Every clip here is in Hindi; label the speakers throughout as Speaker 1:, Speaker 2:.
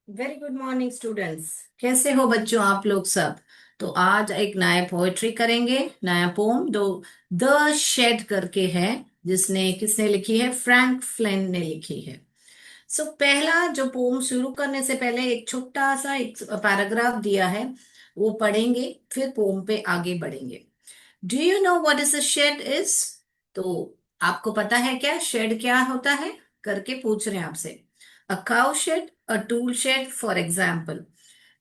Speaker 1: Very good morning students. कैसे हो बच्चों आप लोग सब। तो आज एक नया पोएट्री करेंगे, नया पोम जो द शेड करके है, जिसने किसने लिखी है, फ्रैंक फ्लिन ने लिखी है। पहला जो पोम शुरू करने से पहले एक छोटा सा एक पैराग्राफ दिया है, वो पढ़ेंगे, फिर पोम पे आगे बढ़ेंगे। Do you know what is a shed is? तो आपको पता है क्या शेड क्या होता है, करके पूछ रहे हैं आपसे। A cow shed, a tool shed for example.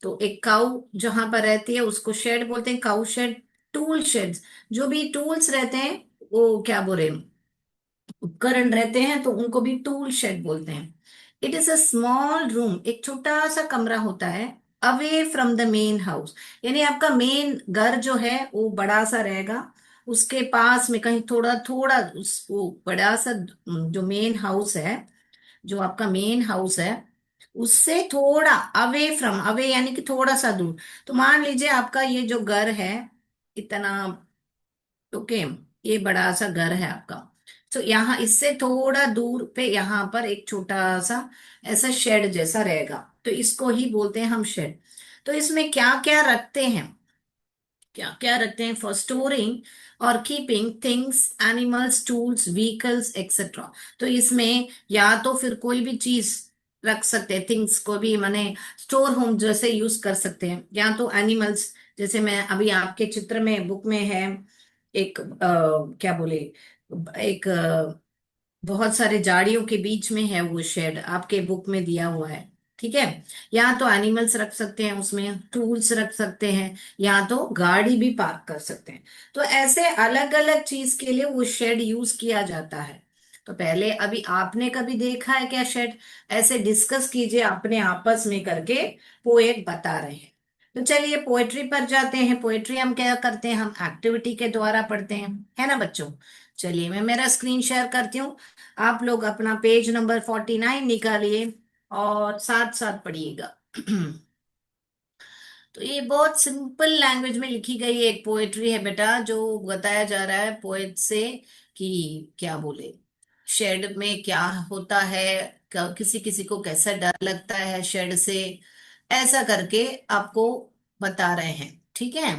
Speaker 1: तो एक काउ जहां पर रहती है उसको शेड बोलते हैं, काउ शेड। टूल शेड्स, जो भी टूल्स रहते हैं, वो क्या बोले, उपकरण रहते हैं, तो उनको भी टूल शेड बोलते हैं। It is a small room, एक छोटा सा कमरा होता है, away from the main house. यानी आपका मेन घर जो है वो बड़ा सा रहेगा, उसके पास में कहीं थोड़ा थोड़ा उस वो बड़ा सा जो मेन हाउस है, जो आपका मेन हाउस है, उससे थोड़ा अवे फ्रॉम, अवे यानी कि थोड़ा सा दूर। तो मान लीजिए आपका ये जो घर है इतना, ओके, ये बड़ा सा घर है आपका। तो यहाँ इससे थोड़ा दूर पे यहाँ पर एक छोटा सा ऐसा शेड जैसा रहेगा, तो इसको ही बोलते हैं हम शेड। तो इसमें क्या क्या रखते हैं, क्या क्या रखते हैं, फॉर स्टोरिंग और keeping things, animals, tools, vehicles etcetera. तो इसमें या तो फिर कोई भी चीज रख सकते हैं, थिंग्स को भी माने स्टोर होम जैसे यूज कर सकते हैं, या तो एनिमल्स, जैसे मैं अभी आपके चित्र में बुक में है एक क्या बोले, एक बहुत सारे झाड़ियों के बीच में है वो शेड, आपके बुक में दिया हुआ है। ठीक है, या तो एनिमल्स रख सकते हैं उसमें, टूल्स रख सकते हैं, या तो गाड़ी भी पार्क कर सकते हैं। तो ऐसे अलग अलग चीज के लिए वो शेड यूज किया जाता है। तो पहले अभी आपने कभी देखा है क्या शेड? ऐसे डिस्कस कीजिए अपने आपस में करके, पोएट बता रहे हैं। तो चलिए पोएट्री पर जाते हैं। पोएट्री हम क्या करते हैं, हम एक्टिविटी के द्वारा पढ़ते हैं, है ना बच्चों। चलिए मैं मेरा स्क्रीन शेयर करती हूँ, आप लोग अपना पेज नंबर 49 निकालिए और साथ साथ पढ़िएगा। तो ये बहुत सिंपल लैंग्वेज में लिखी गई एक पोएट्री है बेटा, जो बताया जा रहा है पोएट से कि क्या बोले, शेड में क्या होता है, किसी किसी को कैसा डर लगता है शेड से, ऐसा करके आपको बता रहे हैं। ठीक है,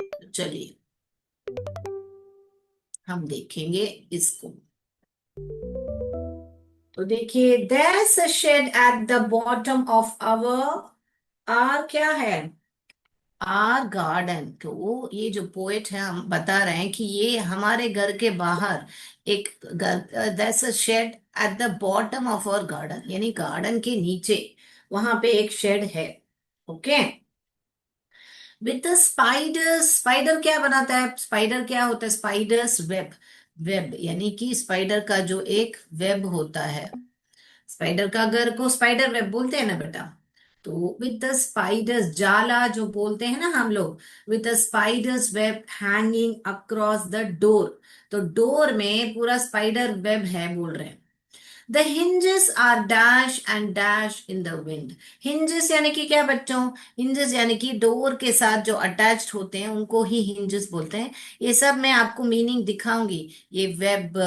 Speaker 1: तो चलिए हम देखेंगे इसको। तो देखिए, there's a shed at the bottom of our क्या है, आर गार्डन। तो ये जो पोएट है हम बता रहे हैं कि ये हमारे घर के बाहर एक, that's a shed at the bottom of our garden, यानी गार्डन के नीचे वहां पे एक शेड है। ओके, विथ स्पाइडर, स्पाइडर क्या बनाता है, स्पाइडर क्या होता है, स्पाइडर्स वेब, वेब यानी कि स्पाइडर का जो एक वेब होता है, स्पाइडर का घर को स्पाइडर वेब बोलते हैं ना बेटा। तो विद द स्पाइडर्स, जाला जो बोलते हैं ना हम लोग, with the spider's web hanging across the door. तो डोर में पूरा स्पाइडर वेब है बोल रहे हैं। The hinges are dash and dash in the wind. hinges यानी कि क्या बच्चों, hinges यानी कि डोर के साथ जो अटैच्ड होते हैं उनको ही hinges बोलते हैं। ये सब मैं आपको मीनिंग दिखाऊंगी, ये वेब,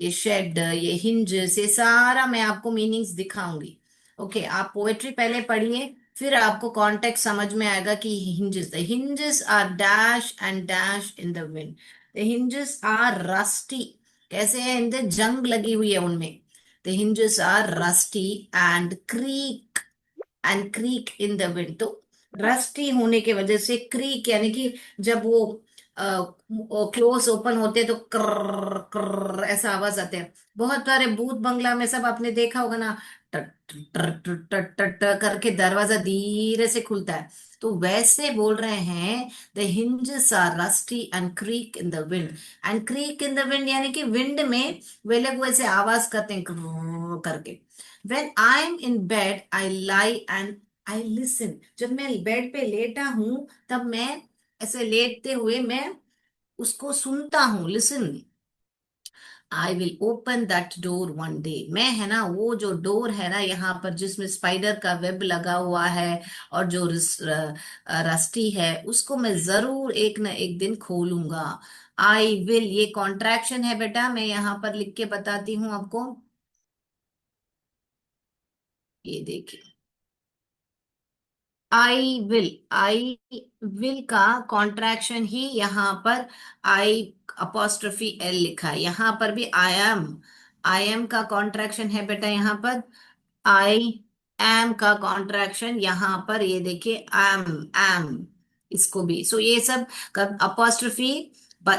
Speaker 1: ये शेड, ये hinges, ये सारा मैं आपको मीनिंग्स दिखाऊंगी। ओके, आप पोएट्री पहले पढ़िए, फिर आपको कॉन्टेक्स्ट समझ में आएगा कि hinges, the hinges are dash and dash in the wind. The hinges are rusty, कैसे है, इन द जंग लगी हुई है उनमें। The hinges are rusty and creak in the wind। तो रस्टी होने के वजह से, क्रीक यानी कि जब वो क्लोज ओपन होते हैं तो कर कर ऐसा आवाज आते हैं। बहुत सारे भूत बंगला में सब आपने देखा होगा ना, टट टट टट टट टट करके दरवाजा धीरे से खुलता है। तो वैसे बोल रहे हैं, the hinges are rusty and creak in the wind. And creak in the wind यानी कि विंड में वे लोग वैसे आवाज करते हैं क्र करके। When I am in bed I lie and I listen. जब मैं बेड पे लेटा हूं तब मैं ऐसे लेटते हुए मैं उसको सुनता हूँ, listen. I will open that door one day. मैं है ना, वो जो डोर है ना यहाँ पर जिसमें स्पाइडर का वेब लगा हुआ है और जो रस्टी है, उसको मैं जरूर एक ना एक दिन खोलूंगा। आई विल, ये कॉन्ट्रैक्शन है बेटा, मैं यहाँ पर लिख के बताती हूँ आपको। ये देखिए, आई विल का कॉन्ट्रैक्शन ही यहाँ पर आई अपोस्ट्रोफी एल लिखा है, यहाँ पर भी आई एम का कॉन्ट्रैक्शन है बेटा, यहाँ पर आई एम का कॉन्ट्रैक्शन यहाँ पर, ये देखिए एम इसको भी, सो ये सब अपोस्ट्रोफी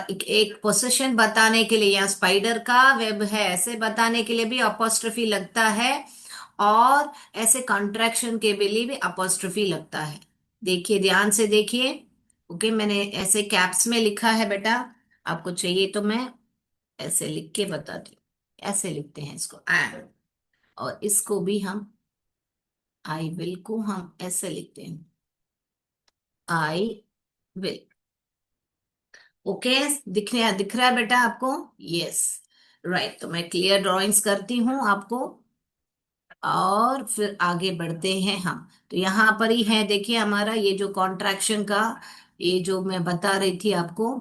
Speaker 1: एक पोजीशन बताने के लिए, या स्पाइडर का वेब है ऐसे बताने के लिए भी अपोस्ट्रोफी लगता है, और ऐसे कॉन्ट्रैक्शन के लिए भी अपोस्ट्रोफी लगता है। देखिए ध्यान से देखिए। ओके, मैंने ऐसे कैप्स में लिखा है बेटा, आपको चाहिए तो मैं ऐसे लिख के बताती हूँ। ऐसे लिखते हैं इसको एम, और इसको भी हम आई विल को हम ऐसे लिखते हैं आई विल। ओके, दिख रहा है बेटा आपको? Yes, right. तो मैं क्लियर ड्राइंग्स करती हूँ आपको, और फिर आगे बढ़ते हैं हम। तो यहाँ पर ही है, देखिए हमारा ये जो कॉन्ट्रैक्शन का, ये जो मैं बता रही थी आपको,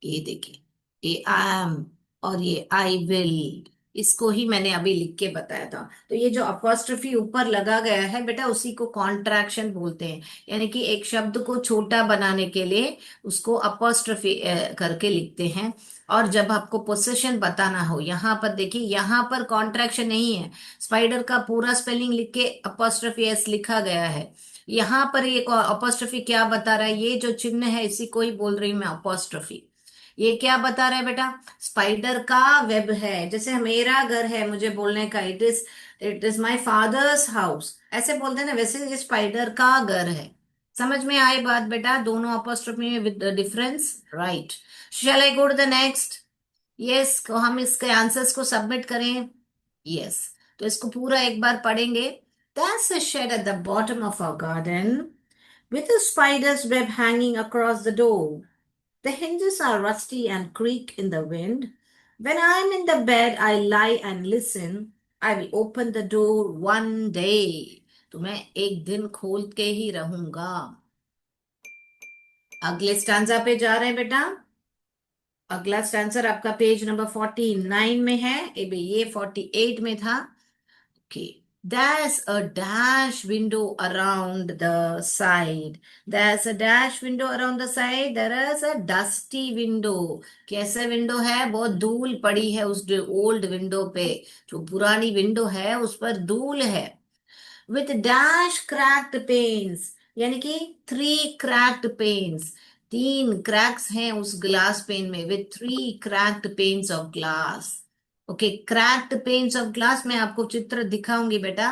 Speaker 1: ये देखिए, ये आई एम और ये आई विल, इसको ही मैंने अभी लिख के बताया था। तो ये जो अपोस्ट्रोफी ऊपर लगा गया है बेटा, उसी को कॉन्ट्रैक्शन बोलते हैं। यानी कि एक शब्द को छोटा बनाने के लिए उसको अपोस्ट्रोफी करके लिखते हैं। और जब आपको पोजीशन बताना हो, यहाँ पर देखिए, यहाँ पर कॉन्ट्रैक्शन नहीं है, स्पाइडर का पूरा स्पेलिंग लिख के अपोस्ट्रोफी एस लिखा गया है। यहाँ पर ये अपोस्ट्रोफी क्या बता रहा है, ये जो चिन्ह है इसी को ही बोल रही हूँ मैं अपोस्ट्रोफी। ये क्या बता रहा है बेटा, स्पाइडर का वेब है। जैसे मेरा घर है, मुझे बोलने का it is my father's house, ऐसे बोलते हैं ना, वैसे ये स्पाइडर का घर है। समझ में आई बात बेटा, दोनों अपोस्ट्रोफी में with difference, right. Shall I go to the next? Yes, को हम इसके आंसर्स को सबमिट करें? यस। तो इसको पूरा एक बार पढ़ेंगे। That's a shed at the bottom of our garden with a spider's web hanging across the door. The hinges are rusty and creak in the wind. When I'm in the bed, I lie and listen. I will open the door one day. तो मैं एक दिन खोल के ही रहूंगा। अगले स्टैंजा पे जा रहे हैं बेटा। अगला स्टैंसर आपका पेज नंबर 49 में है, ये 48 में था। Okay. There's a dash window around the side. There's a dash window around the side. There is a dusty window. कैसे विंडो है? बहुत धूल पड़ी है उस ओल्ड विंडो पे, जो पुरानी विंडो है उस पर धूल है। With dash cracked panes, यानी कि 3 cracked panes, 3 क्रैक्स हैं उस ग्लास पेन में, with 3 cracked panes of glass. Okay, cracked pains of glass मैं आपको चित्र दिखाऊंगी बेटा।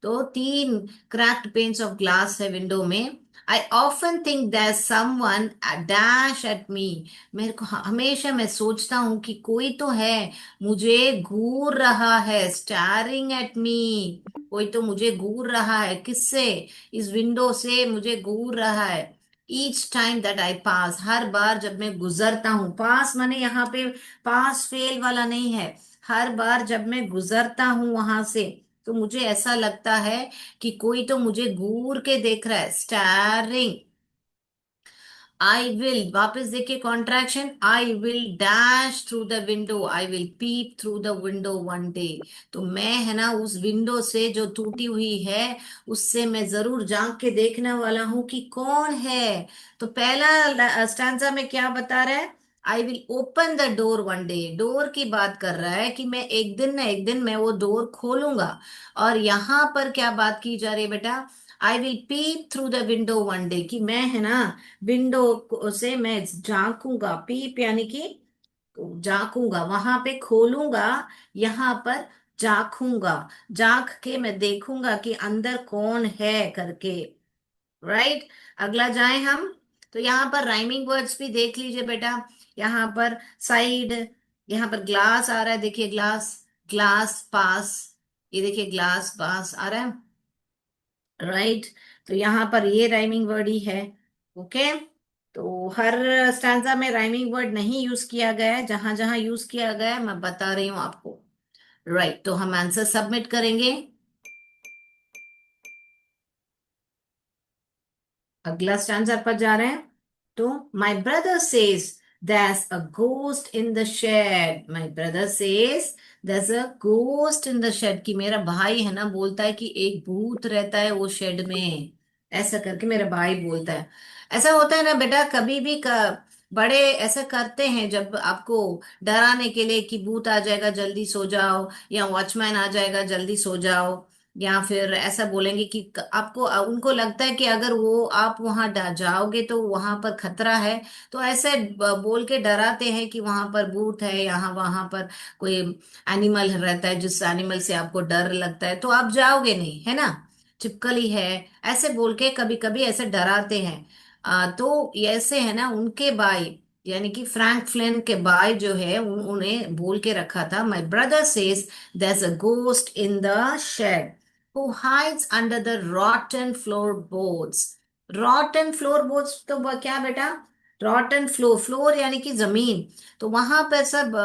Speaker 1: तो 3 क्रैक्ड पेन्स ऑफ ग्लास है विंडो में। I often think that someone dash at me, मेरे को हमेशा मैं सोचता हूँ कि कोई तो है मुझे घूर रहा है, स्टारिंग एट मी, कोई तो मुझे घूर रहा है। किससे? इस विंडो से मुझे घूर रहा है। ईच टाइम दैट आई पास, हर बार जब मैं गुजरता हूँ, पास माने यहाँ पे पास फेल वाला नहीं है, हर बार जब मैं गुजरता हूं वहां से, तो मुझे ऐसा लगता है कि कोई तो मुझे घूर के देख रहा है, स्टारिंग। आई विल, वापस देखिए contraction, I will dash through the window, I will pep through the window one day. तो मैं है ना उस विंडो से जो टूटी हुई है, उससे मैं जरूर झांक के देखने वाला हूं कि कौन है। तो पहला स्टैंजा में क्या बता रहा है, I will open the door one day, door की बात कर रहा है कि मैं एक दिन ना एक दिन मैं वो डोर खोलूंगा। और यहाँ पर क्या बात की जा रही है बेटा, I will pep through the window one day, कि मैं है ना विंडो से मैं झांकूंगा, पीप यानी कि झांकूंगा, वहां पे खोलूंगा, यहाँ पर झांकूंगा, झांक के मैं देखूंगा कि अंदर कौन है करके, राइट। अगला जाए हम। तो यहाँ पर राइमिंग वर्ड्स भी देख लीजिए बेटा। यहाँ पर साइड, यहाँ पर ग्लास आ रहा है, देखिए ग्लास, ग्लास पास, ये देखिए ग्लास पास आ रहा है, राइट। तो यहाँ पर ये राइमिंग वर्ड ही है। ओके, तो हर स्टैंजा में राइमिंग वर्ड नहीं यूज किया गया है, जहां जहां यूज किया गया है मैं बता रही हूँ आपको, राइट। तो हम आंसर सबमिट करेंगे। अगला स्टैंजा पर जा रहे हैं। तो my brother says there's a ghost in the shed, my brother says there's a ghost in the shed, कि मेरा भाई है ना बोलता है कि एक भूत रहता है वो शेड में, ऐसा करके मेरा भाई बोलता है। ऐसा होता है ना बेटा, कभी भी बड़े ऐसा करते हैं जब आपको डराने के लिए कि भूत आ जाएगा जल्दी सो जाओ, या वॉचमैन आ जाएगा जल्दी सो जाओ, या फिर ऐसा बोलेंगे कि आपको उनको लगता है कि अगर वो आप वहां जाओगे तो वहां पर खतरा है, तो ऐसे बोल के डराते हैं कि वहां पर भूत है, यहाँ वहां पर कोई एनिमल रहता है जिस एनिमल से आपको डर लगता है, तो आप जाओगे नहीं, है ना, छिपकली है, ऐसे बोल के कभी कभी ऐसे डराते हैं। तो ऐसे है ना, उनके भाई यानी कि फ्रैंक फ्लिन के भाई जो है उन्हें बोल के रखा था, my brother says there's a ghost in the shed who hides under the rotten floorboards। rotten floorboards तो क्या बेटा? rotten फ्लोर यानी कि जमीन, तो वहां पर सब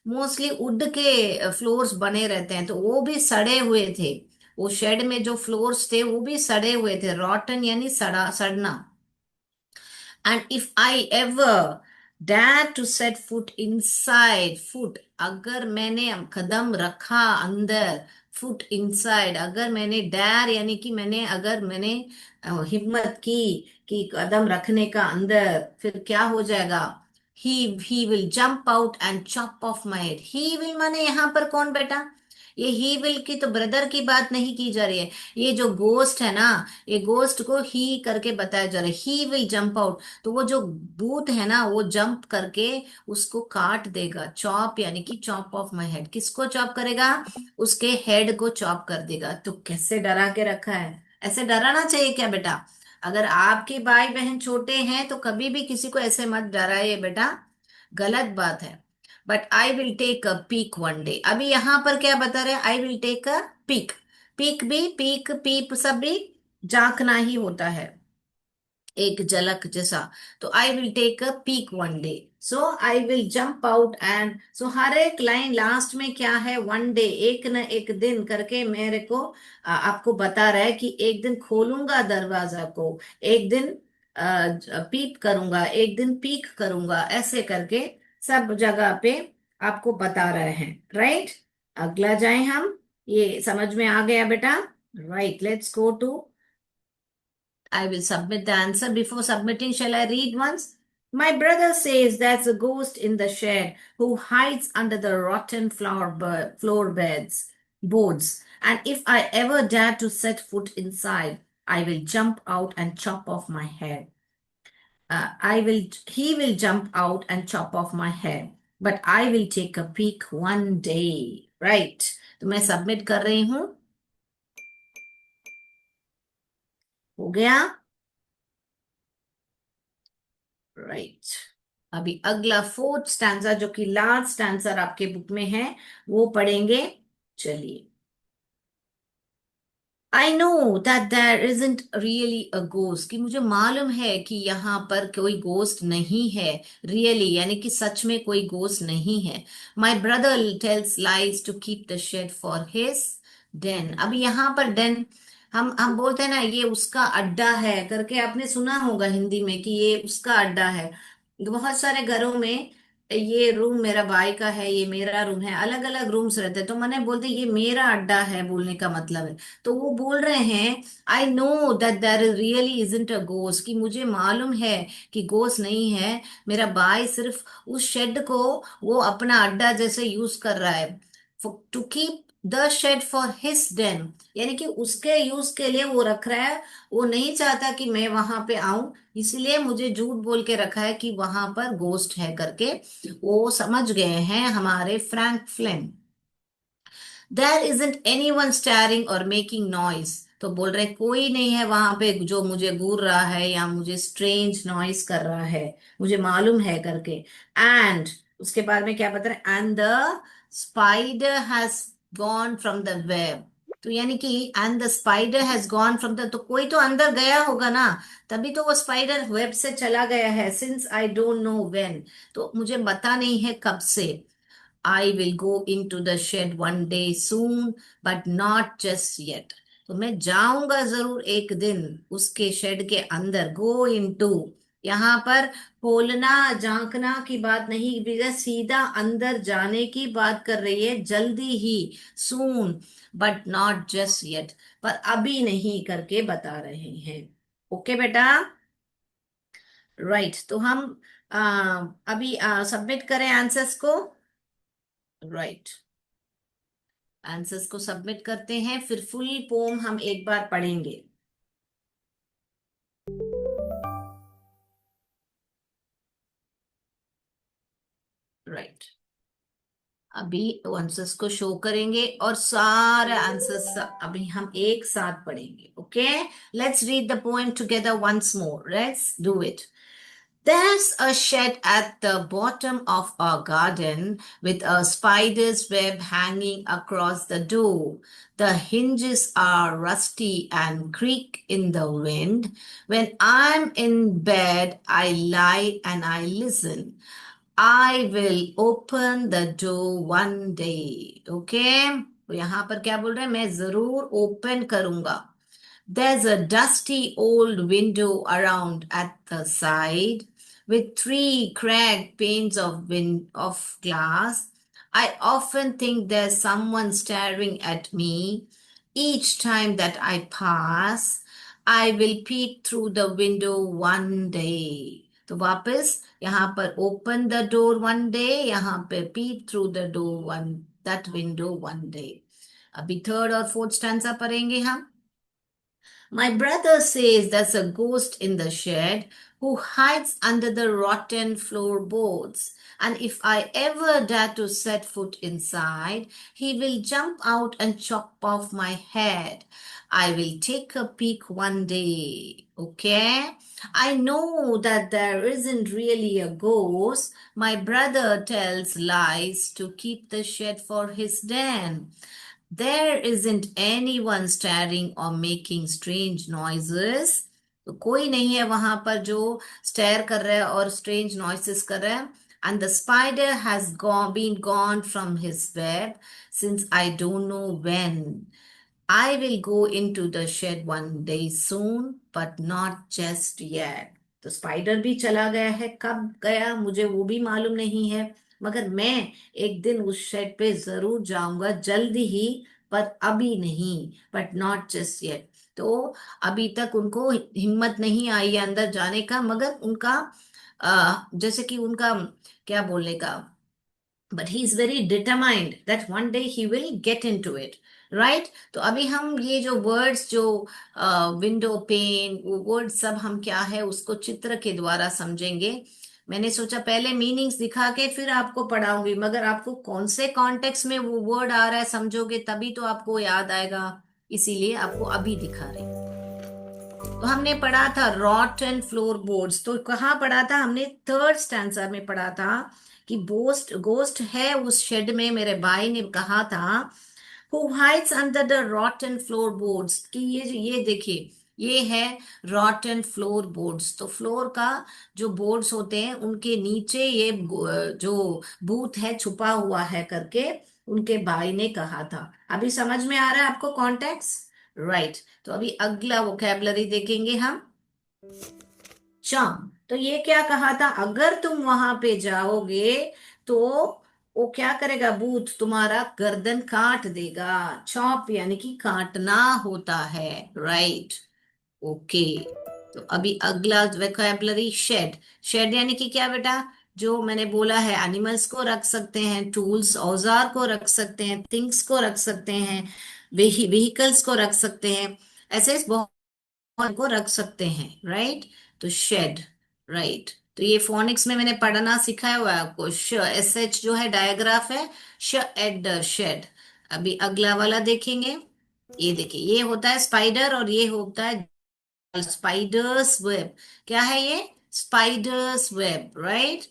Speaker 1: मोस्टली वुड के फ्लोर्स बने रहते हैं, तो वो भी सड़े हुए थे। वो शेड में जो फ्लोर्स थे वो भी सड़े हुए थे, रॉटन यानी सड़ा सड़ना। And if I ever dare to set foot inside, foot अगर मैंने कदम रखा अंदर, फुट इनसाइड अगर मैंने डेयर यानी कि मैंने अगर मैंने हिम्मत की कि कदम रखने का अंदर, फिर क्या हो जाएगा? He will jump out and chop of my head. He will माने यहाँ पर कौन बेटा? ये ही विल की तो ब्रदर की बात नहीं की जा रही है, ये जो गोस्ट है ना, ये गोस्ट को ही करके बताया जा रहा है, ही विल जंप आउट। तो वो जो भूत है ना वो जंप करके उसको काट देगा, चॉप यानी कि चॉप ऑफ माई हेड, किसको चॉप करेगा? उसके हेड को चॉप कर देगा। तो कैसे डरा के रखा है, ऐसे डराना चाहिए क्या बेटा? अगर आपके भाई बहन छोटे हैं तो कभी भी किसी को ऐसे मत डराइए बेटा, गलत बात है। But I will take a peek one day, अभी यहाँ पर क्या बता रहे हैं? I will take a peek, peek भी, पीक पीप सब भी झांकना ही होता है, एक झलक जैसा। तो I will take a peek one day, so I will jump out and, so हर एक लाइन लास्ट में क्या है? वन डे, एक न एक दिन करके मेरे को आपको बता रहा है कि एक दिन खोलूंगा दरवाजा को, एक दिन पीप करूंगा, एक दिन पीक करूंगा, ऐसे करके सब जगह पे आपको बता रहे हैं, राइट। अगला जाए हम, ये समझ में आ गया बेटा? Right, let's go to, I will submit the answer. Before submitting, shall I read once? My brother says there's a ghost in the shed who hides under the rotten floor beds, boards. And if I ever dare to set foot inside, I will jump out and chop off my head. He will jump out and chop off my head. But I will take a peek one day. Right. तो मैं सबमिट कर रही हूँ, हो गया? राइट। अभी अगला फोर्थ स्टैंजा जो कि लास्ट स्टैंसर आपके बुक में है वो पढ़ेंगे। चलिए। आई know that there isn't really a ghost, कि मुझे मालूम है कि यहाँ पर कोई गोस्ट नहीं है, रियली यानी कि सच में कोई गोस्ट नहीं है। My brother tells lies to keep the shed for his den. अभी यहाँ पर डेन, हम बोलते हैं ना ये उसका अड्डा है करके, आपने सुना होगा हिंदी में कि ये उसका अड्डा है। बहुत सारे घरों में ये रूम मेरा भाई का है, ये मेरा रूम है, अलग अलग रूम्स रहते हैं, तो मैंने बोलते ये मेरा अड्डा है, बोलने का मतलब है। तो वो बोल रहे हैं I know that there is really isn't a ghost, कि मुझे मालूम है कि गोस्ट नहीं है। मेरा भाई सिर्फ उस शेड को वो अपना अड्डा जैसे यूज कर रहा है, to keep the shed for his den, यानी कि उसके यूज के लिए वो रख रहा है। वो नहीं चाहता कि मैं वहां पे आऊं, इसलिए मुझे झूठ बोल के रखा है कि वहां पर गोस्ट है करके। वो समझ गए हैं हमारे Frank Flynn. There isn't any one staring और मेकिंग नॉइज, तो बोल रहे कोई नहीं है वहां पे जो मुझे घूर रहा है या मुझे स्ट्रेंज नॉइज कर रहा है, मुझे मालूम है करके। एंड उसके बाद में क्या बता रहे? And the spider has gone from the web, तो यानी कि and the spider has gone from the, तो कोई तो अंदर गया होगा ना, तभी तो वो स्पाइडर वेब से चला गया है। Since I don't know when, तो मुझे पता नहीं है कब से। I will go into the shed one day soon, but not just yet. तो मैं जाऊंगा जरूर एक दिन उसके शेड के अंदर। गो इनटू, यहाँ पर खोलना झांकना की बात नहीं, भैया सीधा अंदर जाने की बात कर रही है, जल्दी ही, soon but not just yet, पर अभी नहीं करके बता रहे हैं। ओके बेटा। राइट, तो हम अभी सबमिट करें आंसर्स को। राइट, आंसर्स को सबमिट करते हैं, फिर फुल पोम हम एक बार पढ़ेंगे। राइट, अभी आंसर्स को शो करेंगे और सारे आंसर्स अभी हम एक साथ पढ़ेंगे। Okay, let's read the poem together once more, let's do it. There's a shed at the bottom of our garden with a spider's web hanging across the door. The hinges are rusty and creak in the wind. When I'm in bed, I lie and I listen. I will open the door one day. Okay? तो यहाँ पर क्या बोल रहे हैं, मैं जरूर ओपन करूंगा। There's a dusty old window around at the side with three cracked panes of glass. I often think there's someone staring at me. Each time that I pass, I will peek through the window one day. तो वापस यहाँ पर open the door one day, यहाँ पे peek through the door that window one day. अभी थर्ड और फोर्थ स्टैंजा पढ़ेंगे हम। My brother says there's a ghost in the shed who hides under the rotten floorboards. And if I ever dare to set foot inside, he will jump out and chop off my head. I will take a peek one day. Okay? I know that there isn't really a ghost. My brother tells lies to keep the shed for his den. There isn't anyone staring or making strange noises. तो कोई नहीं है वहां पर जो स्टेयर कर रहा है और स्ट्रेंज नॉइसेस कर रहा है। And the spider has been gone from his web since I don't know when. I will go into the shed one day soon, but not just yet. तो स्पाइडर भी चला गया है, कब गया मुझे वो भी मालूम नहीं है, मगर मैं एक दिन उस शेड पे जरूर जाऊंगा, जल्दी ही, पर अभी नहीं। But not just yet. तो अभी तक उनको हिम्मत नहीं आई है अंदर जाने का, मगर उनका जैसे कि उनका क्या बोलने का, but he is very determined that one day he will get into it, right? तो अभी हम ये जो वर्ड्स जो विंडो पेन, वो वर्ड सब हम क्या है उसको चित्र के द्वारा समझेंगे। मैंने सोचा पहले मीनिंग्स दिखा के फिर आपको पढ़ाऊंगी, मगर आपको कौन से कॉन्टेक्स्ट में वो वर्ड आ रहा है समझोगे तभी तो आपको याद आएगा, इसीलिए आपको अभी दिखा रही हूँ। तो हमने पढ़ा था रॉटन फ्लोर बोर्ड्स, तो कहाँ पढ़ा था हमने, थर्ड स्टैंडर्ड में पढ़ा था कि गोस्ट गोस्ट है उस शेड में। मेरे भाई ने कहा था who hides under the rotten floor boards, कि ये देखिए ये है रॉटन फ्लोर बोर्ड्स। तो फ्लोर का जो बोर्ड्स होते हैं उनके नीचे ये जो भूत है छुपा हुआ है करके उनके भाई ने कहा था। अभी समझ में आ रहा है आपको कॉन्टेक्स्ट? राइट, तो अभी अगला वोकैबलरी देखेंगे हम। चाम, तो ये क्या कहा था, अगर तुम वहां पे जाओगे तो वो क्या करेगा, भूत तुम्हारा गर्दन काट देगा। चॉप यानी कि काटना होता है, राइट। ओके, तो अभी अगला वोकैबलरी शेड। शेड यानी कि क्या बेटा, जो मैंने बोला है एनिमल्स को रख सकते हैं, टूल्स औजार को रख सकते हैं, थिंग्स को रख सकते हैं, व्हीकल्स को रख सकते हैं, ऐसे बहुत को रख सकते हैं, राइट। तो शेड, राइट। तो ये फोनिक्स में मैंने पढ़ना सिखाया हुआ है आपको। श एस एच जो है डायग्राफ है, श एट द शेड। अभी अगला वाला देखेंगे। ये देखिए, ये होता है स्पाइडर और ये होता है स्पाइडर्स वेब। क्या है ये, स्पाइडर्स वेब, राइट।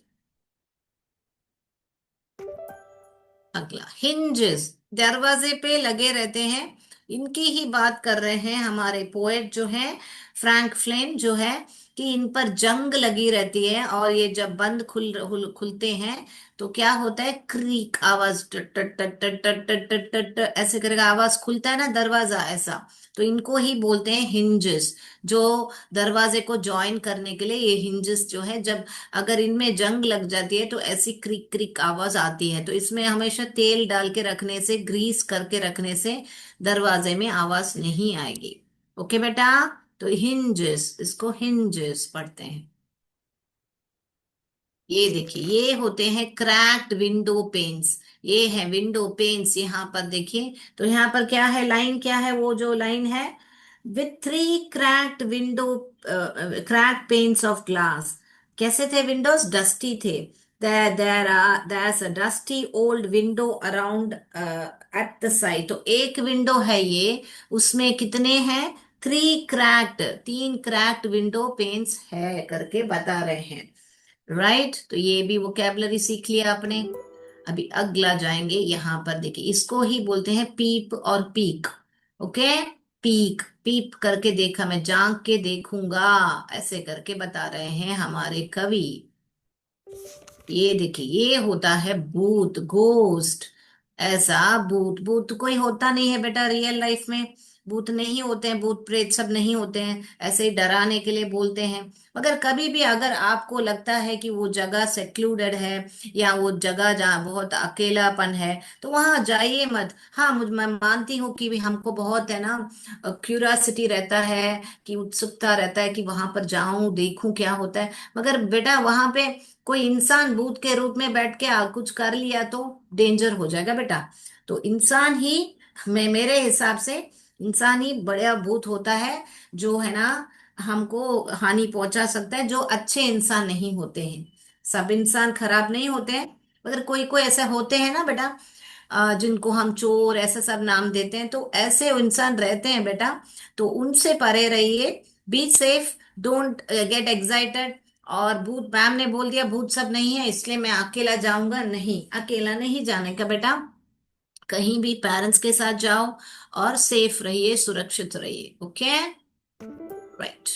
Speaker 1: अगला हिंजेस, दरवाजे पे लगे रहते हैं, इनकी ही बात कर रहे हैं हमारे पोएट जो है फ्रैंक फ्लिन जो है, कि इन पर जंग लगी रहती है और ये जब बंद खुलते हैं तो क्या होता है, क्रीक आवाज, टट टट टट टट टट टट टट टट टट ऐसे करेगा, आवाज खुलता है ना दरवाजा ऐसा। तो इनको ही बोलते हैं हिंजेस, जो दरवाजे को ज्वाइन करने के लिए ये हिंजेस जो है, जब अगर इनमें जंग लग जाती है तो ऐसी क्रिक क्रिक आवाज आती है। तो इसमें हमेशा तेल डाल के रखने से, ग्रीस करके रखने से दरवाजे में आवाज नहीं आएगी। ओके बेटा। तो हिंजेस, इसको हिंजेस पढ़ते हैं। ये देखिए, ये होते हैं क्रैक्ड विंडो पेन्स। ये है विंडो पेन्स, यहाँ पर देखिए। तो यहाँ पर क्या है, लाइन क्या है, वो जो लाइन है, with three cracked window, cracked pains of glass. कैसे थे विंडोज? डस्टी थे। there's a dusty old window around at the side। तो एक विंडो है ये, उसमें कितने हैं? थ्री क्रैक्ड, तीन क्रैक्ड विंडो पेन्स है करके बता रहे हैं। राइट, तो ये भी वोकेबलरी सीख लिया आपने। अभी अगला जाएंगे, यहां पर देखिए, इसको ही बोलते हैं पीप और पीक। ओके, पीक, पीप करके देखा, मैं झांक के देखूंगा, ऐसे करके बता रहे हैं हमारे कवि। ये देखिए, ये होता है भूत, घोस्ट। ऐसा भूत, भूत कोई होता नहीं है बेटा रियल लाइफ में। भूत नहीं होते हैं, भूत प्रेत सब नहीं होते हैं, ऐसे ही डराने के लिए बोलते हैं। मगर कभी भी अगर आपको लगता है कि वो जगह सेक्लूडेड है, या वो जगह जहाँ बहुत अकेलापन है, तो वहां जाइए मत। हाँ, मैं मानती हूँ कि भी हमको बहुत है ना, क्यूरियोसिटी रहता है, कि उत्सुकता रहता है कि वहां पर जाऊं, देखूं क्या होता है। मगर बेटा वहां पे कोई इंसान भूत के रूप में बैठ के कुछ कर लिया तो डेंजर हो जाएगा बेटा। तो इंसान ही, मैं मेरे हिसाब से इंसान ही बड़ा भूत होता है, जो है ना हमको हानि पहुंचा सकता है, जो अच्छे इंसान नहीं होते हैं। सब इंसान खराब नहीं होते हैं, मगर कोई कोई ऐसे होते हैं ना बेटा, जिनको हम चोर ऐसा सब नाम देते हैं, तो ऐसे इंसान रहते हैं बेटा। तो उनसे परे रहिए, be safe, don't get excited. और भूत, मैम ने बोल दिया भूत सब नहीं है इसलिए मैं अकेला जाऊंगा, नहीं, अकेला नहीं जाने का बेटा। कहीं भी पेरेंट्स के साथ जाओ, और सेफ रहिए, सुरक्षित रहिए। Okay, right.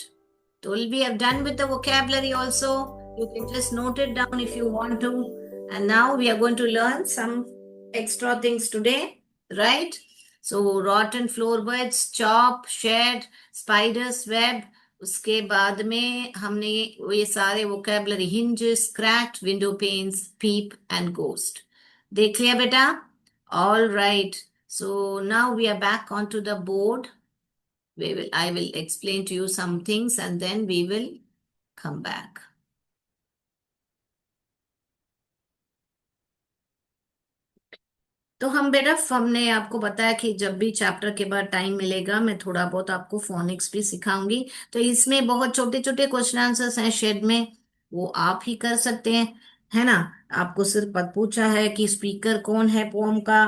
Speaker 1: So we have done with the vocabulary also. You can just note it down if you want to. And now we are going to learn some extra things today, right? So rotten floorboards, chop, shed, spiders web. उसके बाद में हमने ये सारे vocabulary, hinges, cracked window panes, peep and ghost देख लिया बेटा। All right. So now we are back onto the board. I will explain to you some things and then we will come back. तो हम बेटा, हमने आपको बताया कि जब भी चैप्टर के बाद टाइम मिलेगा, मैं थोड़ा बहुत आपको फोनिक्स भी सिखाऊंगी। तो इसमें बहुत छोटे छोटे क्वेश्चन आंसर्स हैं शेड में, वो आप ही कर सकते हैं, है ना। आपको सिर्फ पूछा है कि स्पीकर कौन है पोम का,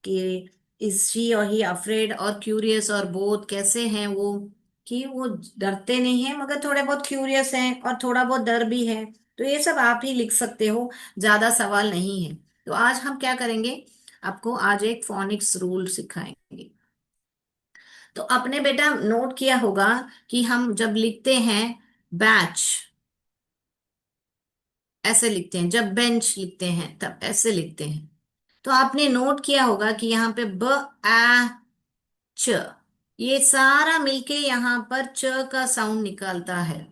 Speaker 1: कि इज शी और ही अफ्रेड और क्यूरियस और बोथ, कैसे हैं वो, कि वो डरते नहीं है मगर थोड़े बहुत क्यूरियस हैं, और थोड़ा बहुत डर भी है। तो ये सब आप ही लिख सकते हो, ज्यादा सवाल नहीं है। तो आज हम क्या करेंगे, आपको आज एक फोनिक्स रूल सिखाएंगे। तो आपने बेटा नोट किया होगा कि हम जब लिखते हैं बैच, ऐसे लिखते हैं, जब बेंच लिखते हैं तब ऐसे लिखते हैं। तो आपने नोट किया होगा कि यहाँ पे ब, आ, च, ये सारा मिलके यहाँ पर च का साउंड निकालता है।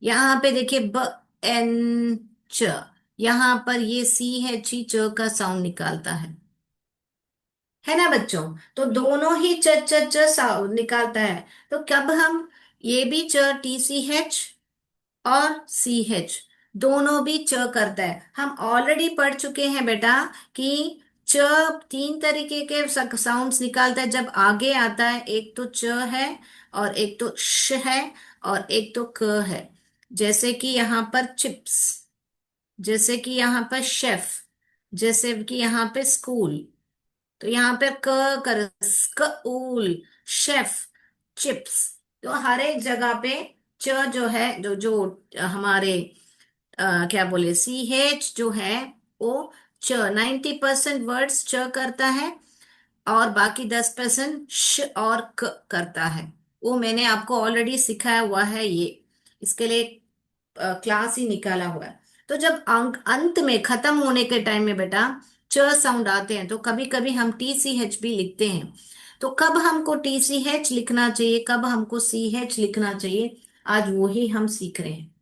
Speaker 1: यहाँ पे देखिए ब, एन, च, यहाँ पर ये सी है, ची, च का साउंड निकालता है ना बच्चों। तो दोनों ही च च च साउंड निकालता है। तो कब हम, ये भी च, टी सी एच और सी एच, दोनों भी च करता है। हम ऑलरेडी पढ़ चुके हैं बेटा कि च तीन तरीके के साउंड्स निकालता है जब आगे आता है। एक तो च है, और एक तो श है, और एक तो क है। जैसे कि यहाँ पर चिप्स, जैसे कि यहाँ पर शेफ, जैसे कि यहाँ पे स्कूल। तो यहाँ पे क कर, स्कूल, शेफ, चिप्स। तो हर एक जगह पे च जो है, जो जो हमारे क्या बोले, सी एच जो है वो च, 90% वर्ड्स च करता है, और बाकी 10% श और क करता है। वो मैंने आपको ऑलरेडी सिखाया हुआ है, ये इसके लिए क्लास ही निकाला हुआ है। तो जब अंक अंत में खत्म होने के टाइम में बेटा च साउंड आते हैं, तो कभी कभी हम टी सी एच भी लिखते हैं। तो कब हमको टी सी एच लिखना चाहिए, कब हमको सी एच लिखना चाहिए, आज वो ही हम सीख रहे हैं।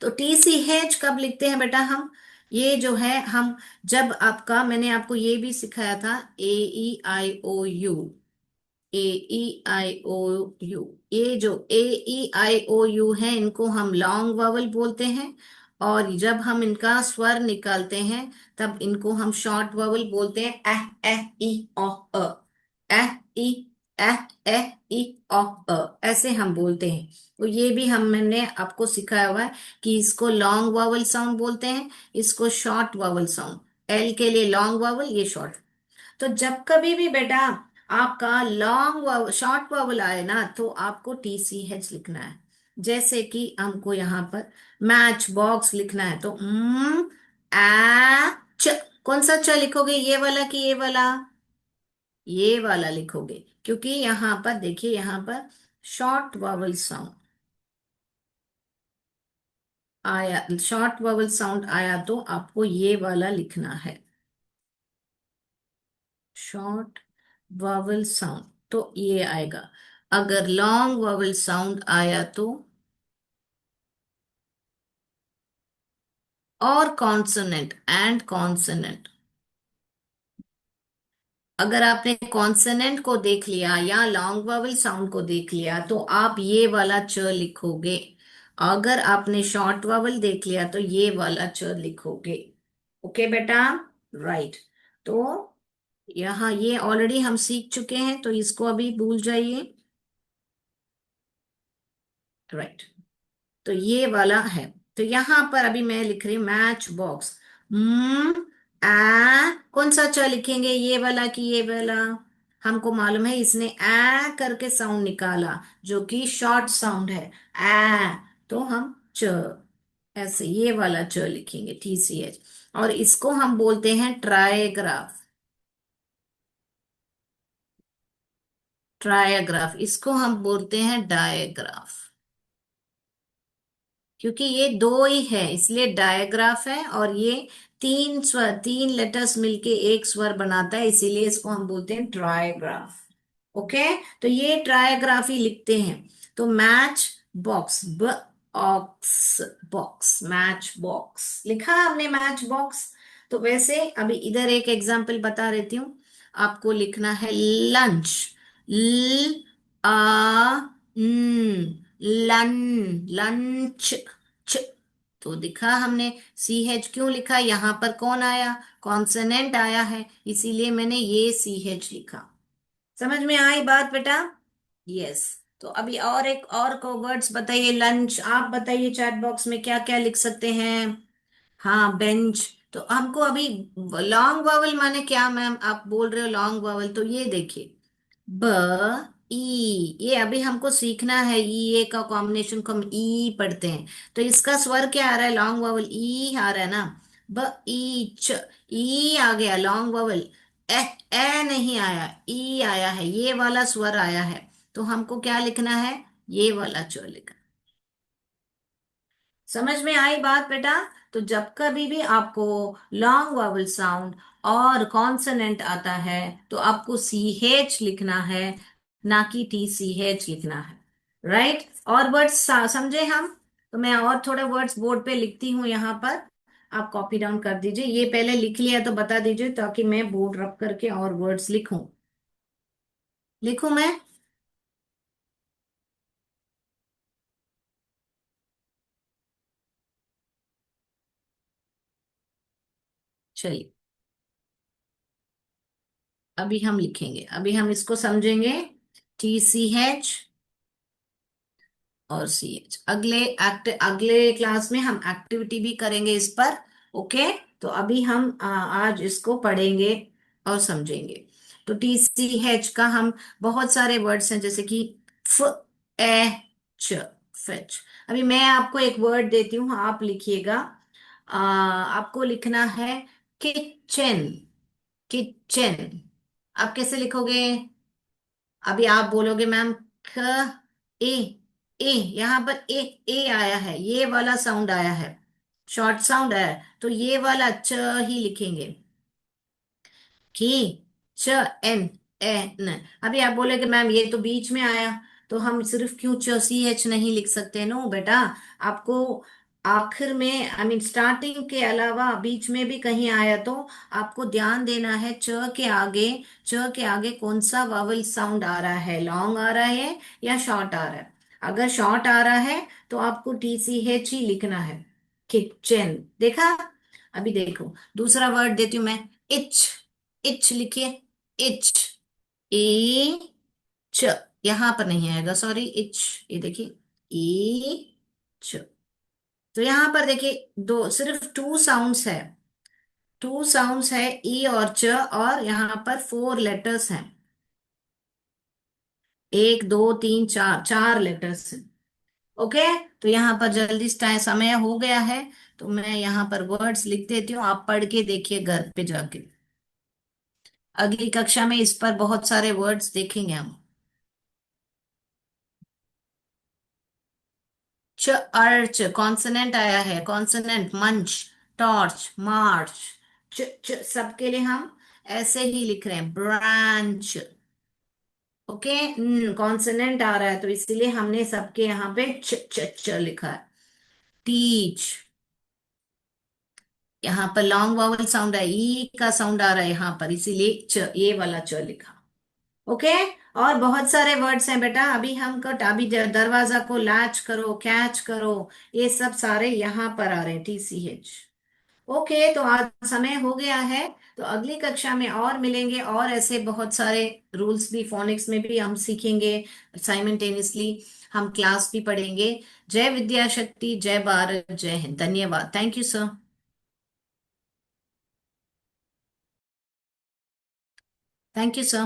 Speaker 1: तो टी सी एच कब लिखते हैं बेटा हम, ये जो है हम, जब आपका, मैंने आपको ये भी सिखाया था, ए ई आई ओ you, A E I O you, ये जो ए ई आई ओ यू है इनको हम लॉन्ग वावल बोलते हैं। और जब हम इनका स्वर निकालते हैं तब इनको हम शॉर्ट वावल बोलते हैं। एह एह ई ओ अ, एह ई एह एह ई ओ ऐसे हम बोलते हैं। तो ये भी हमने आपको सिखाया हुआ है कि इसको लॉन्ग वावल साउंड बोलते हैं, इसको शॉर्ट वावल साउंड। एल के लिए लॉन्ग वावल, ये शॉर्ट। तो जब कभी भी बेटा आपका लॉन्ग शॉर्ट वावल आए ना तो आपको टी सी एच लिखना है। जैसे कि हमको यहाँ पर मैच बॉक्स लिखना है तो च, कौन सा च लिखोगे, ये वाला कि ये वाला? ये वाला लिखोगे, क्योंकि यहाँ पर देखिए, यहाँ पर शॉर्ट वावल साउंड आया, शॉर्ट वावल साउंड आया तो आपको ये वाला लिखना है, शॉर्ट वावल साउंड, तो ये आएगा। अगर लॉन्ग वावल साउंड आया तो, और कॉन्सोनेंट एंड कॉन्सोनेंट, अगर आपने कॉन्सोनेंट को देख लिया या लॉन्ग वावल साउंड को देख लिया तो आप ये वाला च लिखोगे। अगर आपने शॉर्ट वावल देख लिया तो ये वाला च लिखोगे। ओके बेटा, राइट। तो यहाँ ये ऑलरेडी हम सीख चुके हैं तो इसको अभी भूल जाइए। राइट, तो ये वाला है। तो यहां पर अभी मैं लिख रही हूँ मैच बॉक्स। कौन सा च लिखेंगे, ये वाला कि ये वाला? हमको मालूम है इसने करके साउंड निकाला जो कि शॉर्ट साउंड है। तो हम च, ऐसे ये वाला च लिखेंगे, टी सी एच। और इसको हम बोलते हैं ट्रायग्राफ। ट्रायग्राफ, इसको हम बोलते हैं डायग्राफ। क्योंकि ये दो ही है इसलिए डायग्राफ है, और ये तीन स्वर, तीन लेटर्स मिलके एक स्वर बनाता है, इसीलिए इसको हम बोलते हैं ट्रायग्राफ। ओके, तो ये ट्रायग्राफ ही लिखते हैं। तो मैच बॉक्स, ब ऑक्स, बॉक्स, मैच बॉक्स लिखा हमने, मैच बॉक्स। तो वैसे अभी इधर एक एग्जांपल बता देती हूँ। आपको लिखना है लंच, ल आ लन, लंच, च। तो दिखा हमने, सी एच क्यों लिखा, यहां पर कौन आया, कॉन्सोनेंट आया है, इसीलिए मैंने ये सी एच लिखा। समझ में आई बात बेटा? यस। तो अभी और एक और को वर्ड्स बताइए, लंच, आप बताइए चैट बॉक्स में क्या क्या लिख सकते हैं। हाँ, बेंच। तो हमको अभी लॉन्ग वावल माने क्या मैम, आप बोल रहे हो लॉन्ग वावल, तो ये देखिए, ब ई, ये अभी हमको सीखना है। ई ए का कॉम्बिनेशन को हम ई पढ़ते हैं। तो इसका स्वर क्या आ रहा है, लॉन्ग वावल ई आ रहा है ना। ब ई च, ई आ गया लॉन्ग वावल। ए, ए नहीं आया, ई आया है, ये वाला स्वर आया है। तो हमको क्या लिखना है, ये वाला च लिखना। समझ में आई बात बेटा? तो जब कभी भी आपको लॉन्ग वावल साउंड और कॉन्सोनेंट आता है तो आपको सी एच लिखना है, ना कि टी सी एच लिखना है। राइट, और वर्ड्स समझे हम? तो मैं और थोड़े वर्ड्स बोर्ड पे लिखती हूँ यहाँ पर, आप कॉपी डाउन कर दीजिए। ये पहले लिख लिया तो बता दीजिए ताकि मैं बोर्ड रख करके और वर्ड्स लिखूं। लिखूं मैं? चलिए, अभी हम लिखेंगे, अभी हम इसको समझेंगे। टी सी एच और सी एच, अगले क्लास में हम एक्टिविटी भी करेंगे इस पर। ओके, तो अभी हम आज इसको पढ़ेंगे और समझेंगे। तो टी सी एच का हम बहुत सारे वर्ड्स हैं, जैसे कि फ ए च, फेच। अभी मैं आपको एक वर्ड देती हूँ, आप लिखिएगा। आपको लिखना है किचन, किचन। आप कैसे लिखोगे? अभी आप बोलोगे मैम ख, ए, ए, यहाँ पर ए आया है, ये वाला साउंड आया है, शॉर्ट साउंड आया है, तो ये वाला च ही लिखेंगे, की, च, एन, ए, न। अभी आप बोलेगे मैम ये तो बीच में आया, तो हम सिर्फ क्यों च सी एच नहीं लिख सकते? नो बेटा, आपको आखिर में आई मीन स्टार्टिंग के अलावा बीच में भी कहीं आया तो आपको ध्यान देना है च के आगे कौन सा वावल साउंड आ रहा है, लॉन्ग आ रहा है या शॉर्ट आ रहा है। अगर शॉर्ट आ रहा है तो आपको TCH ही लिखना है। किचन, देखा। अभी देखो दूसरा वर्ड देती हूं मैं। इच, इच लिखिए। इच, ई च, यहां पर नहीं आएगा, सॉरी, इच। ये देखिए, ई च। तो यहां पर देखिए दो, सिर्फ टू साउंड्स है। टू साउंड्स है, ई और च, और यहां पर 4 लेटर्स हैं। एक, दो, तीन, चार, 4 लेटर्स हैं। ओके। तो यहाँ पर जल्दी से समय हो गया है, तो मैं यहाँ पर वर्ड्स लिख देती हूँ, आप पढ़ के देखिए घर पे जाके। अगली कक्षा में इस पर बहुत सारे वर्ड्स देखेंगे हम। च, अर्च, कॉन्सोनेंट आया है, कॉन्सोनेंट। मंच, टॉर्च, मार्च। च सबके लिए हम ऐसे ही लिख रहे हैं, ब्रांच। ओके। कॉन्सोनेंट आ रहा है तो इसीलिए हमने सबके यहाँ पे च लिखा है। टीच, यहाँ पर लॉन्ग वावल साउंड है, ई का साउंड आ रहा है यहाँ पर, इसीलिए ये वाला च लिखा। ओके। और बहुत सारे वर्ड्स हैं बेटा, अभी हम कट, अभी दरवाजा को लैच करो, कैच करो, ये सब सारे यहाँ पर आ रहे हैं, TCH। ओके, तो आज समय हो गया है। तो अगली कक्षा में और मिलेंगे, और ऐसे बहुत सारे रूल्स भी फोनिक्स में भी हम सीखेंगे साइमल्टेनियसली। हम क्लास भी पढ़ेंगे। जय विद्या शक्ति, जय भारत, जय हिंद। धन्यवाद। Thank you sir. Thank you sir.